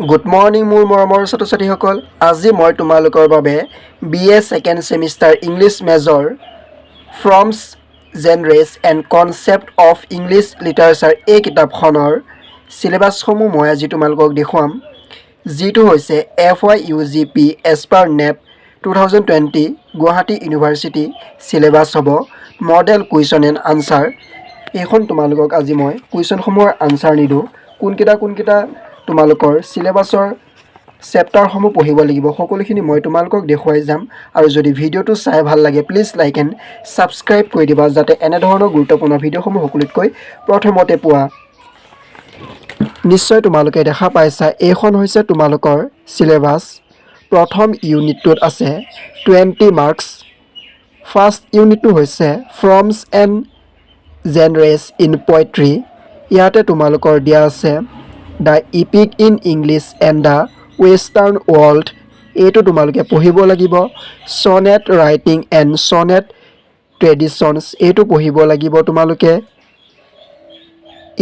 Good morning, মোৰ মৰমৰ ছাত্ৰ-ছাত্ৰীসকল। আজি মই তোমালোকৰ বাবে BA Second Semester English Major Forms, Genres and Concept of English Literature এই কিতাপখনৰ সিলেবাছসমূহ মই আজি তোমালোকক দেখুৱাম, যিটো হৈছে FYUGP as per NEP 2020 Guwahati university syllabus হ'ব মডেল কুৱেশ্যন এণ্ড আনসাৰ। এইখন তোমালোকক আজি মই কুৱেশ্যনসমূহৰ আনসাৰ নিদো, কোনকেইটা তোমালোকৰ সিলেবাছৰ চেপ্টাৰসমূহ পঢ়িব লাগিব সকলোখিনি মই তোমালোকক দেখুৱাই যাম। আৰু যদি ভিডিঅ'টো চাই ভাল লাগে প্লিজ লাইক এণ্ড সাবস্ক্ৰাইব কৰি দিবা, যাতে এনে ধৰণৰ গুৰুত্বপূৰ্ণ ভিডিঅ'সমূহ সকলোতকৈ প্ৰথমতে পোৱা। নিশ্চয় তোমালোকে দেখা পাইছা, এইখন হৈছে তোমালোকৰ সিলেবাছ। প্ৰথম ইউনিটটোত আছে 20 মাৰ্কছ। ফাৰ্ষ্ট ইউনিটটো হৈছে forms and genres in poetry. ইয়াতে তোমালোকৰ দিয়া আছে the epic in English and the western world, এইটো তোমালোকে পঢ়িব লাগিব। Sonnet writing and sonnet traditions, এইটো পঢ়িব লাগিব তোমালোকে।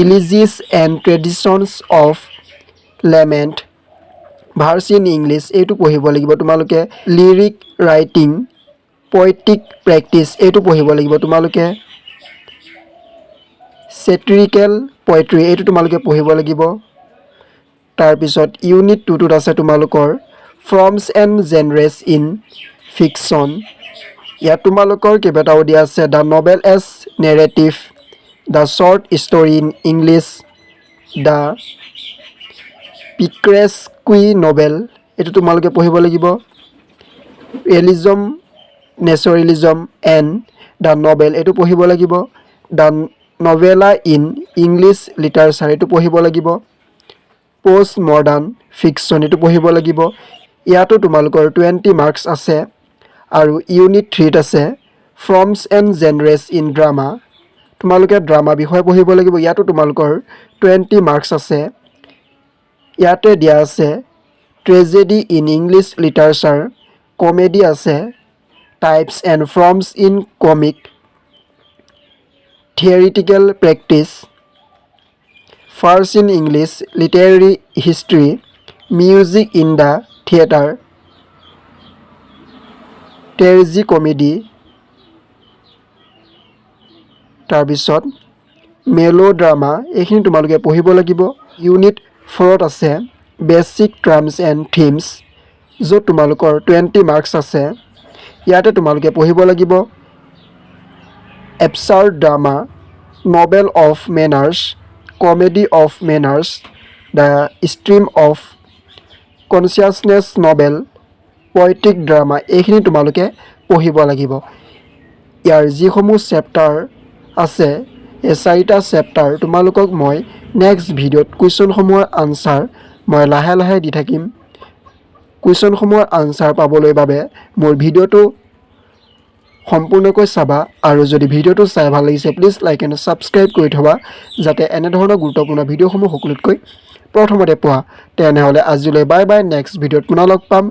Elegies and traditions of lament, verse in English, এইটো পঢ়িব লাগিব তোমালোকে। লিৰিক ৰাইটিং, পয়েটিক প্ৰেক্টিছ, এইটো পঢ়িব লাগিব তোমালোকে। চেট্ৰিকেল পয়েট্ৰি, এইটো তোমালোকে পঢ়িব লাগিব। তাৰপিছত ইউনিট 2টোত আছে তোমালোকৰ forms and genres in fiction. ইয়াত তোমালোকৰ কেইবাটাও দিয়া আছে the novel as narrative, the short story in English, the picaresque novel, এইটো তোমালোকে পঢ়িব লাগিব। Realism, naturalism and the novel, এইটো পঢ়িব লাগিব। The novella in English literature, এইটো পঢ়িব লাগিব। পোষ্ট মডাৰ্ণ ফিকশ্যন, এইটো পঢ়িব লাগিব। ইয়াতো তোমালোকৰ 20 মাৰ্কছ আছে। আৰু ইউনিট 3ত আছে forms and genres in drama, তোমালোকে ড্ৰামা বিষয়ে পঢ়িব লাগিব। ইয়াতো তোমালোকৰ 20 মাৰ্কছ আছে। ইয়াতে দিয়া আছে tragedy in English literature, comedy আছে, types and forms in comic, theoretical practice, first in English literary history, music in the theatre, tragicomedy, তাৰপিছত মেলোড্ৰামা, এইখিনি তোমালোকে পঢ়িব লাগিব। ইউনিট 4ত আছে বেচিক টাৰ্মছ এণ্ড থিমছ, য'ত তোমালোকৰ 20 মাৰ্কছ আছে। ইয়াতে তোমালোকে পঢ়িব লাগিব absurd drama, novel of manners, comedy of manners, the stream of consciousness novel, poetic drama, এইখিনি তোমালোকে পঢ়িব লাগিব। ইয়াৰ যিসমূহ চেপ্টাৰ আছে, এই 4টা চেপ্টাৰ তোমালোকক মই নেক্সট ভিডিঅ'ত কুৱেশ্যনসমূহৰ আনচাৰ মই লাহে লাহে দি থাকিম। কুৱেশ্যনসমূহৰ আনচাৰ পাবলৈ বাবে মোৰ ভিডিঅ'টো সম্পূৰ্ণকৈ চাবা। আৰু যদি ভিডিঅ'টো চাই ভাল লাগিছে প্লিজ লাইক এণ্ড ছাবস্ক্ৰাইব কৰি থবা, যাতে এনেধৰণৰ গুৰুত্বপূৰ্ণ ভিডিঅ'সমূহ সকলোতকৈ প্ৰথমতে পোৱা। তেনেহ'লে আজিলৈ বাই বাই, নেক্সট ভিডিঅ'ত পুনৰ লগ পাম।